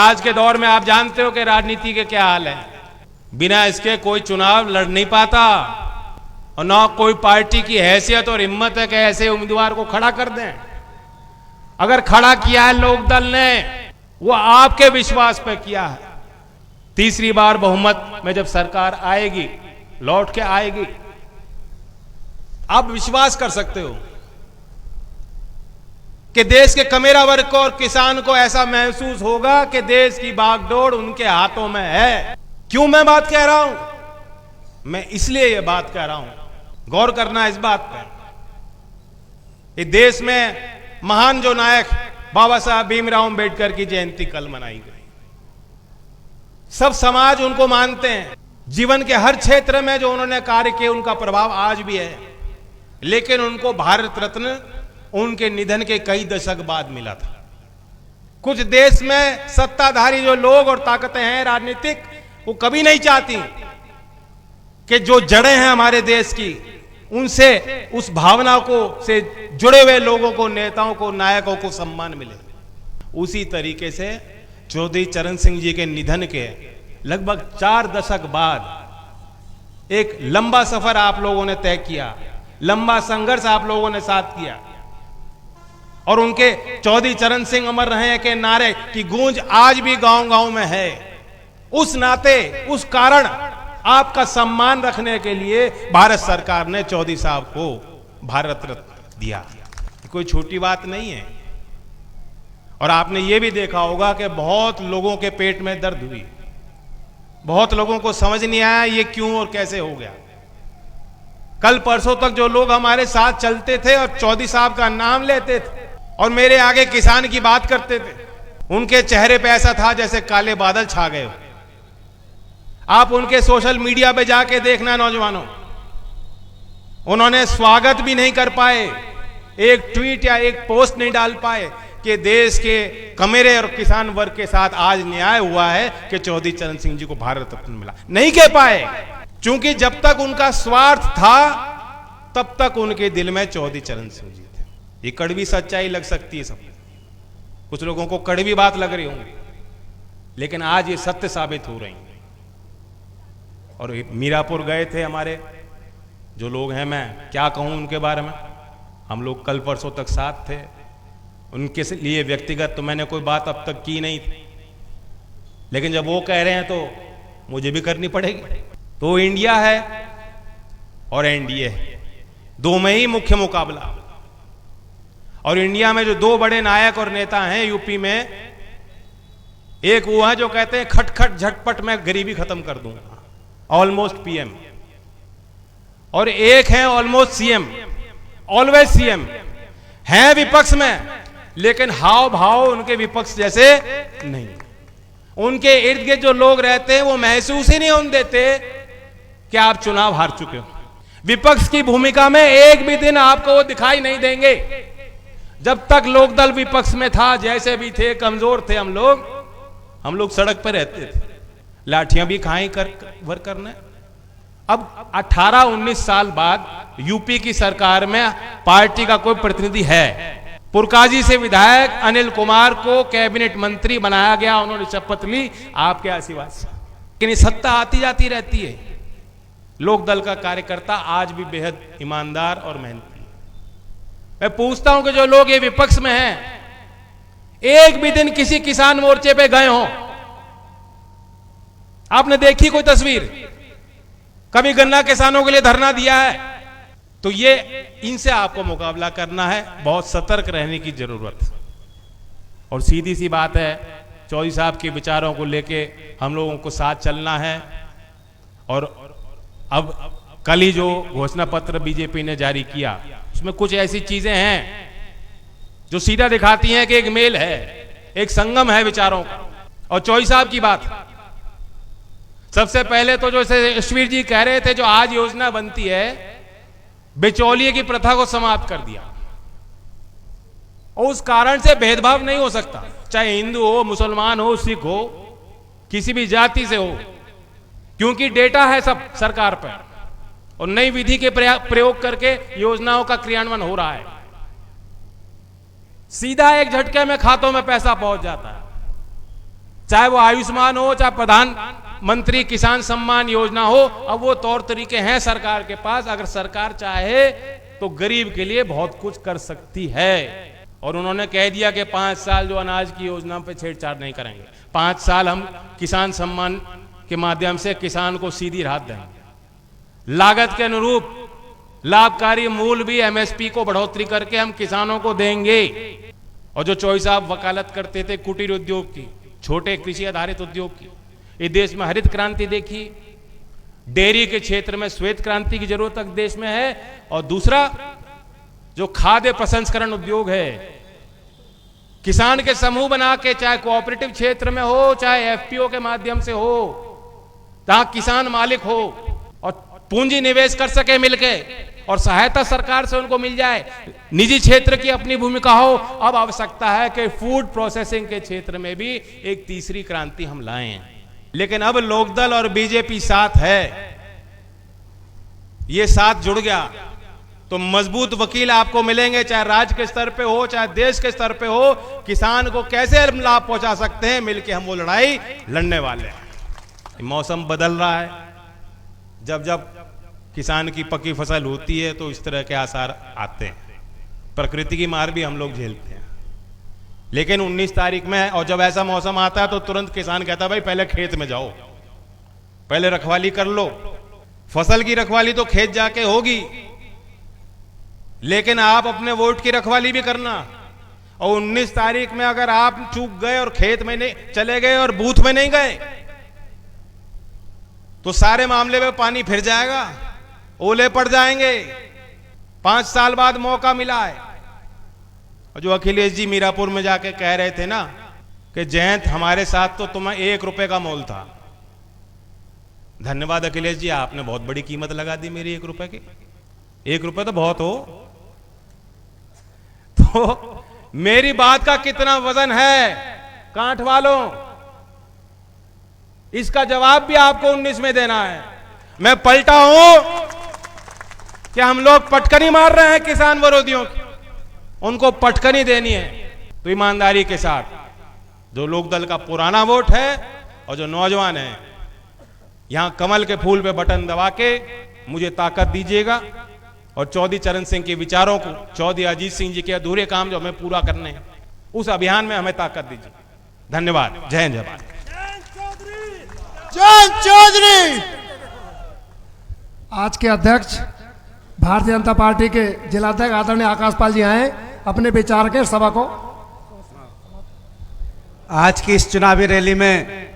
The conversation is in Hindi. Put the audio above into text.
आज के दौर में आप जानते हो कि राजनीति के क्या हाल है। बिना इसके कोई चुनाव लड़ नहीं पाता और ना कोई पार्टी की हैसियत और हिम्मत है कि ऐसे उम्मीदवार को खड़ा कर दें। अगर खड़ा किया है लोकदल ने, वो आपके विश्वास पे किया है। तीसरी बार बहुमत में जब सरकार आएगी, लौट के आएगी, आप विश्वास कर सकते हो कि देश के कमेरा वर्ग को और किसान को ऐसा महसूस होगा कि देश की बागडोर उनके हाथों में है। क्यों मैं बात कह रहा हूं? मैं इसलिए ये बात कह रहा हूं, गौर करना इस बात पर। इस देश में महान जो नायक बाबा साहब भीमराव अंबेडकर की जयंती कल मनाई गई। सब समाज उनको मानते हैं। जीवन के हर क्षेत्र में जो उन्होंने कार्य किए उनका प्रभाव आज भी है, लेकिन उनको भारत रत्न उनके निधन के कई दशक बाद मिला था। कुछ देश में सत्ताधारी जो लोग और ताकतें हैं राजनीतिक, वो कभी नहीं चाहती कि जो जड़ें हैं हमारे देश की, उनसे उस भावना को से जुड़े हुए लोगों को, नेताओं को, नायकों को सम्मान मिले। उसी तरीके से चौधरी चरण सिंह जी के निधन के लगभग 4 दशक बाद एक लंबा सफर आप लोगों ने तय किया, लंबा संघर्ष आप लोगों ने साथ किया, और उनके चौधरी चरण सिंह अमर रहे के नारे की गूंज आज भी गांव गांव में है। उस नाते, उस कारण आपका सम्मान रखने के लिए भारत सरकार ने चौधरी साहब को भारत रत्न दिया। कोई छोटी बात नहीं है। और आपने ये भी देखा होगा कि बहुत लोगों के पेट में दर्द हुई, बहुत लोगों को समझ नहीं आया ये क्यों और कैसे हो गया। कल परसों तक जो लोग हमारे साथ चलते थे और चौधरी साहब का नाम लेते थे और मेरे आगे किसान की बात करते थे, उनके चेहरे पे ऐसा था जैसे काले बादल छा गए। आप उनके सोशल मीडिया पे जाके देखना नौजवानों, उन्होंने स्वागत भी नहीं कर पाए, एक ट्वीट या एक पोस्ट नहीं डाल पाए कि देश के कमेरे और किसान वर्ग के साथ आज न्याय हुआ है कि चौधरी चरण सिंह जी को भारत रत्न मिला। नहीं कह पाए, क्योंकि जब तक उनका स्वार्थ था तब तक उनके दिल में चौधरी चरण सिंह जी थे। ये कड़वी सच्चाई लग सकती है सब, कुछ लोगों को कड़वी बात लग रही होंगी, लेकिन आज ये सत्य साबित हो रही है। और मीरापुर गए थे हमारे जो लोग हैं, मैं क्या कहूं उनके बारे में। हम लोग कल परसों तक साथ थे। उनके लिए व्यक्तिगत तो मैंने कोई बात अब तक की नहीं थी, लेकिन जब वो कह रहे हैं तो मुझे भी करनी पड़ेगी। तो इंडिया है और एनडीए है, दो में ही मुख्य मुकाबला। और इंडिया में जो 2 बड़े नायक और नेता हैं यूपी में, एक वो है जो कहते हैं खटखट झटपट मैं गरीबी खत्म कर दूंगा, ऑलमोस्ट पीएम, और एक है ऑलमोस्ट सीएम, ऑलवेज सीएम। हैं विपक्ष में, लेकिन हाव भाव उनके विपक्ष जैसे नहीं। उनके इर्द गिर्द जो लोग रहते हैं वो महसूस ही नहीं होने देते कि आप चुनाव हार चुके हो। विपक्ष की भूमिका में एक भी दिन आपको वो दिखाई नहीं देंगे। जब तक लोकदल विपक्ष में था, जैसे भी थे, कमजोर थे हम लोग सड़क पर रहते थे, लाठियां भी खाई भर करने। अब 18-19 साल बाद यूपी की सरकार में पार्टी का कोई प्रतिनिधि है। पुरकाजी से विधायक अनिल कुमार को कैबिनेट मंत्री बनाया गया, उन्होंने शपथ ली आपके आशीर्वाद से। लेकिन सत्ता आती जाती रहती है। लोकदल का कार्यकर्ता आज भी बेहद ईमानदार और मेहनती है। मैं पूछता हूं कि जो लोग ये विपक्ष में हैं, एक भी दिन किसी किसान मोर्चे पे गए हो? आपने देखी कोई तस्वीर? कभी गन्ना किसानों के लिए धरना दिया है? तो ये इनसे आपको मुकाबला करना है, बहुत सतर्क रहने की जरूरत है। और सीधी सी बात है, चौधरी साहब के विचारों को लेके हम लोगों को साथ चलना है। और अब कल ही जो घोषणा पत्र बीजेपी ने जारी किया, उसमें कुछ ऐसी चीजें हैं जो सीधा दिखाती हैं कि एक मेल है, एक संगम है विचारों का। और चौधरी साहब की बात, सबसे पहले तो जो यशवीर जी कह रहे थे, जो आज योजना बनती है, बिचौलिए की प्रथा को समाप्त कर दिया। और उस कारण से भेदभाव नहीं हो सकता, चाहे हिंदू हो, मुसलमान हो, सिख हो, किसी भी जाति से हो, क्योंकि डेटा है सब सरकार पर और नई विधि के प्रयोग करके योजनाओं का क्रियान्वयन हो रहा है। सीधा एक झटके में खातों में पैसा पहुंच जाता है। चाहे वो आयुष्मान हो, चाहे प्रधानमंत्री किसान सम्मान योजना हो। अब वो तौर तरीके हैं सरकार के पास, अगर सरकार चाहे तो गरीब के लिए बहुत कुछ कर सकती है। और उन्होंने कह दिया कि 5 साल जो अनाज की योजना पे छेड़छाड़ नहीं करेंगे, 5 साल हम किसान सम्मान के माध्यम से किसान को सीधी राहत देंगे। लागत के अनुरूप लाभकारी मूल्य भी एमएसपी को बढ़ोतरी करके हम किसानों को देंगे। और जो चौधरी साहब वकालत करते थे कुटीर उद्योग की, छोटे कृषि आधारित उद्योग की, इस देश में हरित क्रांति देखी, डेयरी के क्षेत्र में श्वेत क्रांति की जरूरत तक देश में है। और दूसरा जो खाद्य प्रसंस्करण उद्योग है, किसान के समूह बना के, चाहे कोऑपरेटिव क्षेत्र में हो, चाहे एफपीओ के माध्यम से हो, जहां किसान मालिक हो और पूंजी निवेश कर सके मिलके, और सहायता सरकार से उनको मिल जाए, निजी क्षेत्र की अपनी भूमिका हो। अब आवश्यकता है कि फूड प्रोसेसिंग के क्षेत्र में भी एक तीसरी क्रांति हम लाएं। लेकिन अब लोकदल और बीजेपी साथ है, ये साथ जुड़ गया तो मजबूत वकील आपको मिलेंगे, चाहे राज्य के स्तर पे हो, चाहे देश के स्तर पे हो। किसान को कैसे लाभ पहुंचा सकते हैं, मिलके हम वो लड़ाई लड़ने वाले हैं। मौसम बदल रहा है, जब जब किसान की पकी फसल होती है तो इस तरह के आसार आते हैं। प्रकृति की मार भी हम लोग झेलते हैं। लेकिन 19 तारीख में, और जब ऐसा मौसम आता है तो तुरंत किसान कहता है भाई पहले खेत में जाओ, पहले रखवाली कर लो। फसल की रखवाली तो खेत जाके होगी, लेकिन आप अपने वोट की रखवाली भी करना। और 19 तारीख में अगर आप चूक गए और खेत में नहीं चले गए और बूथ में नहीं गए तो सारे मामले में पानी फिर जाएगा, ओले पड़ जाएंगे। 5 साल बाद मौका मिला है। और जो अखिलेश जी मीरापुर में जाके कह रहे थे ना कि जयंत हमारे साथ तो तुम्हें 1 रुपए का मोल था। धन्यवाद अखिलेश जी, आपने बहुत बड़ी कीमत लगा दी मेरी 1 रुपए की। 1 रुपए तो बहुत हो। तो मेरी बात का कितना वजन है कांठ वालों, इसका जवाब भी आपको 19 में देना है। मैं पलटा हूं कि हम लोग पटकनी मार रहे हैं किसान विरोधियों की, उनको पटकनी देनी है। तो ईमानदारी के साथ जो लोकदल का पुराना वोट है और जो नौजवान है, यहां कमल के फूल पे बटन दबा के मुझे ताकत दीजिएगा। और चौधरी चरण सिंह के विचारों को, चौधरी अजीत सिंह जी के अधूरे काम जो हमें पूरा करने हैं, उस अभियान में हमें ताकत दीजिए। धन्यवाद। जय हिंद, जय भारत। जयंत चौधरी। आज के अध्यक्ष भारतीय जनता पार्टी के जिलाध्यक्ष आदरणीय आकाश पाल जी आए अपने विचार के सभा को। आज की इस चुनावी रैली में